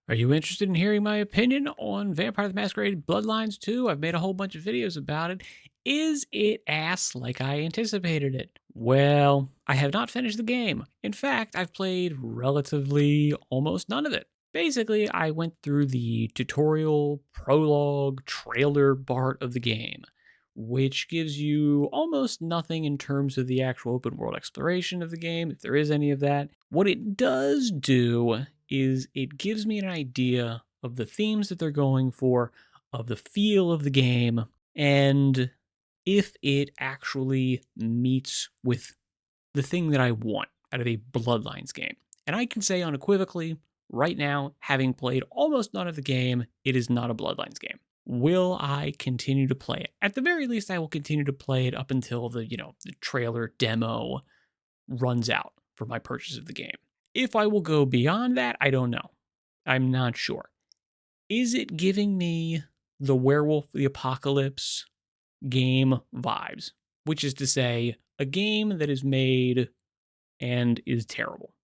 Are you interested in hearing my opinion on Vampire the Masquerade Bloodlines 2? I've made a whole bunch of videos about it. Is it ass like I anticipated it? Well, I have not finished the game. In fact, I've played relatively almost none of it. Basically, I went through the tutorial, prologue, trailer part of the game, which gives you almost nothing in terms of the actual open world exploration of the game, if there is any of that. What it does do is it gives me an idea of the themes that they're going for, of the feel of the game, and if it actually meets with the thing that I want out of a Bloodlines game. And I can say unequivocally, right now, having played almost none of the game, it is not a Bloodlines game. Will I continue to play it? At the very least, I will continue to play it up until the trailer demo runs out for my purchase of the game. If I will go beyond that, I don't know. I'm not sure. Is it giving me the Werewolf the Apocalypse game vibes? Which is to say, a game that is made and is terrible.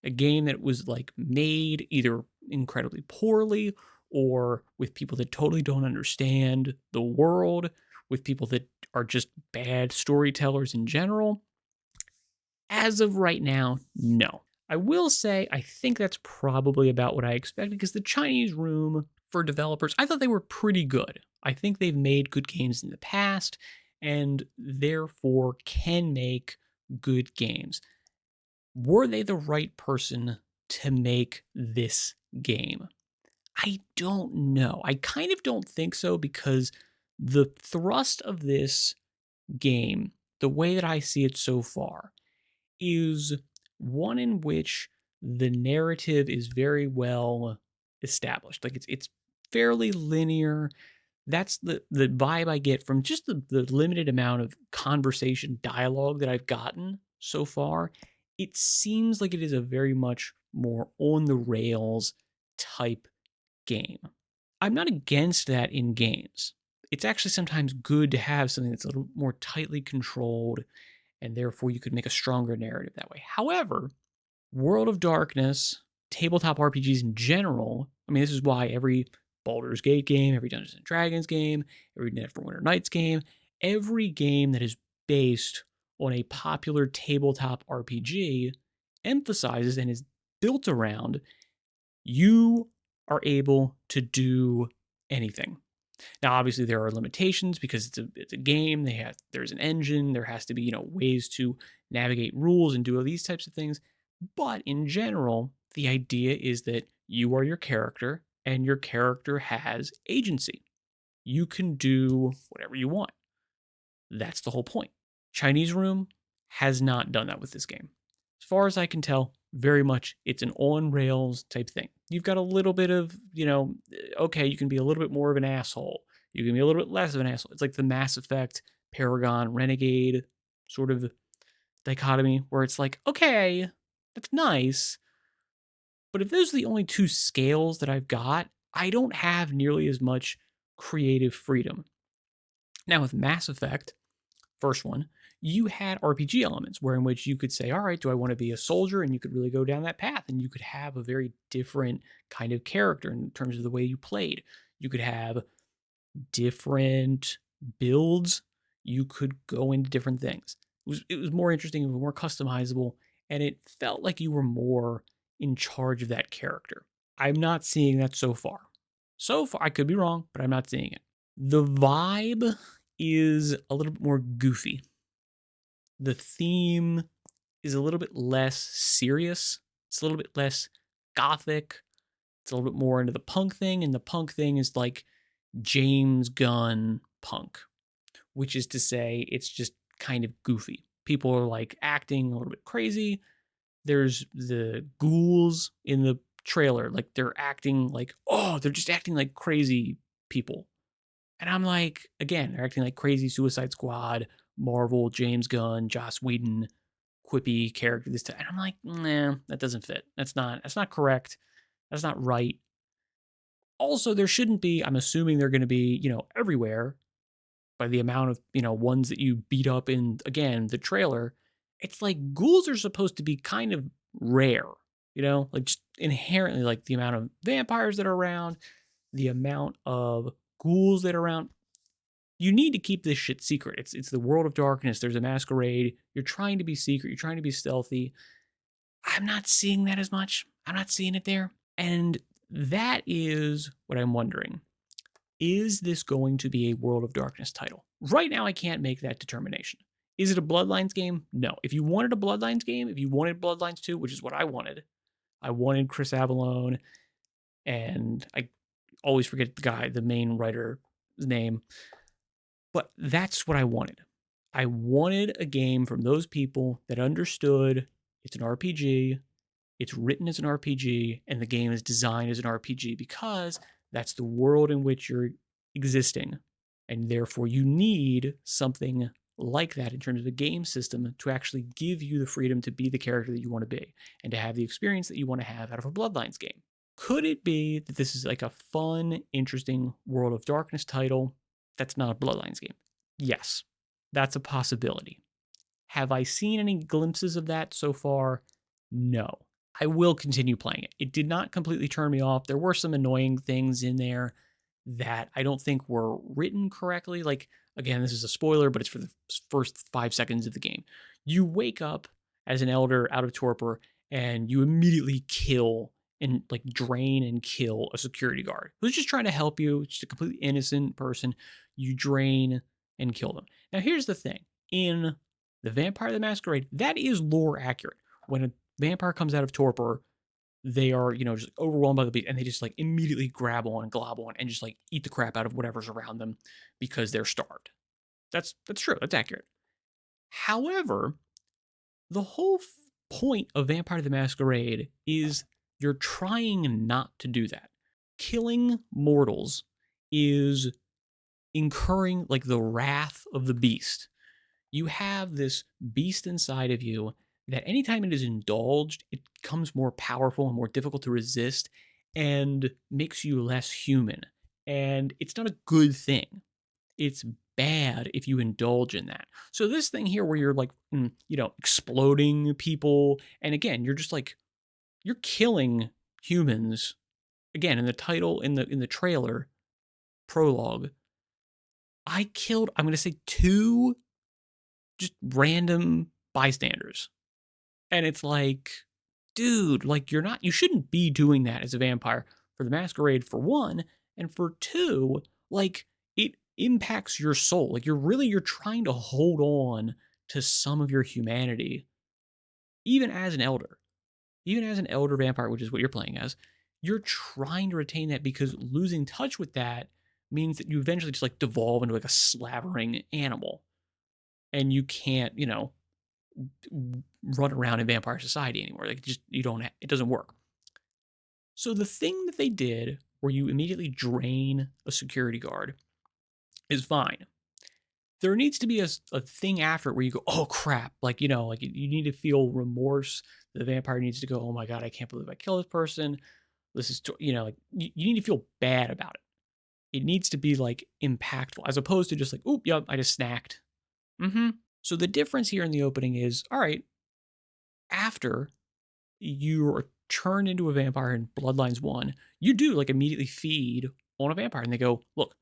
A game that was like made either incredibly poorly or with people that totally don't understand the world, with people that are just bad storytellers in general. As of right now, no. I will say I think that's probably about what I expected because the Chinese room for developers, I thought they were pretty good. I think they've made good games in the past and therefore can make good games. Were they the right person to make this game? I don't know. I kind of don't think so because the thrust of this game, the way that I see it so far, is one in which the narrative is very well established. Like it's fairly linear. That's the vibe I get from just the limited amount of conversation dialogue that I've gotten so far. It seems like it is a very much more on the rails type game. I'm not against that in games. It's actually sometimes good to have something that's a little more tightly controlled, and therefore you could make a stronger narrative that way. However, World of Darkness, tabletop RPGs in general, I mean, this is why every Baldur's Gate game, every Dungeons and Dragons game, every Neverwinter Nights game, every game that is based on a popular tabletop RPG emphasizes and is built around you are able to do anything. Now, obviously, there are limitations because it's a game. There's an engine. There has to be ways to navigate rules and do all these types of things. But in general, the idea is that you are your character, and your character has agency. You can do whatever you want. That's the whole point. Chinese Room has not done that with this game. As far as I can tell, very much it's an on rails type thing. You've got a little bit of, okay, you can be a little bit more of an asshole. You can be a little bit less of an asshole. It's like the Mass Effect, Paragon, Renegade sort of dichotomy where it's like, okay, that's nice. But if those are the only two scales that I've got, I don't have nearly as much creative freedom. Now, with Mass Effect, first one, you had RPG elements where in which you could say, all right, do I want to be a soldier? And you could really go down that path and you could have a very different kind of character in terms of the way you played. You could have different builds. You could go into different things. It was more interesting, it was more customizable, and it felt like you were more in charge of that character. I'm not seeing that so far. So far, I could be wrong, but I'm not seeing it. The vibe is a little bit more goofy. The theme is a little bit less serious. It's a little bit less gothic. It's a little bit more into the punk thing, and the punk thing is like James Gunn punk, which is to say, it's just kind of goofy. People are like acting a little bit crazy. There's the ghouls in the trailer, like they're acting like, oh, they're just acting like crazy people. And I'm like, again, they're acting like crazy Suicide Squad, Marvel, James Gunn, Joss Whedon, quippy character this time. And I'm like, nah, that doesn't fit. That's not correct. That's not right. Also, there shouldn't be, I'm assuming they're going to be, everywhere by the amount of, ones that you beat up in, again, the trailer. It's like ghouls are supposed to be kind of rare. You know, like just inherently, like the amount of vampires that are around, the amount of ghouls that are around. You need to keep this shit secret. It's the world of darkness. There's a masquerade. You're trying to be secret. You're trying to be stealthy. I'm not seeing that as much. I'm not seeing it there. And that is what I'm wondering. Is this going to be a World of Darkness title? Right now, I can't make that determination. Is it a Bloodlines game? No. If you wanted a Bloodlines game, if you wanted Bloodlines 2, which is what I wanted Chris Avallone, and I always forget the main writer's name, but that's what I wanted. I wanted a game from those people that understood it's an RPG, it's written as an RPG, and the game is designed as an RPG because that's the world in which you're existing. And therefore, you need something like that in terms of a game system to actually give you the freedom to be the character that you want to be and to have the experience that you want to have out of a Bloodlines game. Could it be that this is like a fun, interesting World of Darkness title that's not a Bloodlines game? Yes, that's a possibility. Have I seen any glimpses of that so far? No. I will continue playing it. It did not completely turn me off. There were some annoying things in there that I don't think were written correctly. Like, again, this is a spoiler, but it's for the first 5 seconds of the game. You wake up as an elder out of torpor and you immediately kill and like drain and kill a security guard who's just trying to help you, just a completely innocent person. You drain and kill them. Now, here's the thing in the Vampire the Masquerade, that is lore accurate. When a vampire comes out of torpor, they are, just overwhelmed by the beast and they just like immediately grab on and glob on and just like eat the crap out of whatever's around them because they're starved. That's true. That's accurate. However, the whole point of Vampire the Masquerade is you're trying not to do that. Killing mortals is incurring like the wrath of the beast. You have this beast inside of you that anytime it is indulged, it becomes more powerful and more difficult to resist and makes you less human. And it's not a good thing. It's bad if you indulge in that. So this thing here where you're like, exploding people, and again, you're just like you're killing humans. Again, in the title, in the trailer prologue, I killed, I'm going to say, two just random bystanders. And it's like, dude, like you shouldn't be doing that as a vampire for the masquerade for one, and for two, like it impacts your soul. Like you're trying to hold on to some of your humanity, even as an elder. Even as an elder vampire, which is what you're playing as, you're trying to retain that because losing touch with that means that you eventually just like devolve into like a slavering animal. And you can't, run around in vampire society anymore. Like it doesn't work. So the thing that they did where you immediately drain a security guard is fine. There needs to be a thing after it where you go, oh crap, like like you need to feel remorse. The vampire needs to go, oh my god, I can't believe I killed this person. This is like you need to feel bad about it. It needs to be like impactful as opposed to just like, oop, yep, I just snacked. So the difference here in the opening is, all right, after you are turned into a vampire in Bloodlines 1, you do like immediately feed on a vampire and they go, look,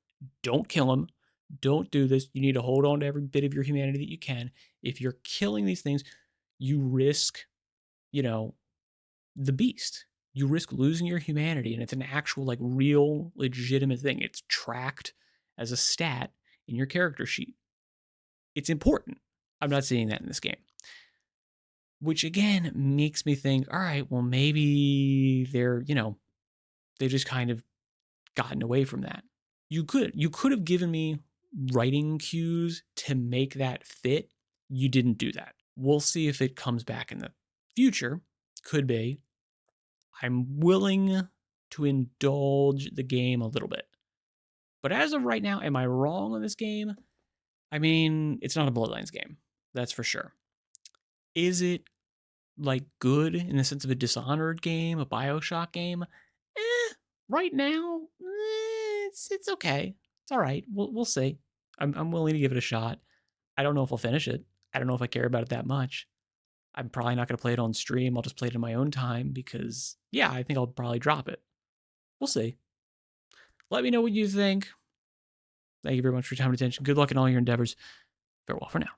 don't kill him. Don't do this. You need to hold on to every bit of your humanity that you can. If you're killing these things, you risk, you know, the beast. You risk losing your humanity. And it's an actual, like, real, legitimate thing. It's tracked as a stat in your character sheet. It's important. I'm not seeing that in this game. Which again makes me think, all right, well, maybe they just kind of gotten away from that. You could have given me writing cues to make that fit. You didn't do that. We'll see if it comes back in the future. Could be. I'm willing to indulge the game a little bit. But as of right now, am I wrong on this game? I mean, it's not a Bloodlines game. That's for sure. Is it like good in the sense of a Dishonored game, a BioShock game? Right now, it's okay. It's all right. We'll see. I'm willing to give it a shot. I don't know if I'll finish it. I don't know if I care about it that much. I'm probably not going to play it on stream. I'll just play it in my own time because, yeah, I think I'll probably drop it. We'll see. Let me know what you think. Thank you very much for your time and attention. Good luck in all your endeavors. Farewell for now.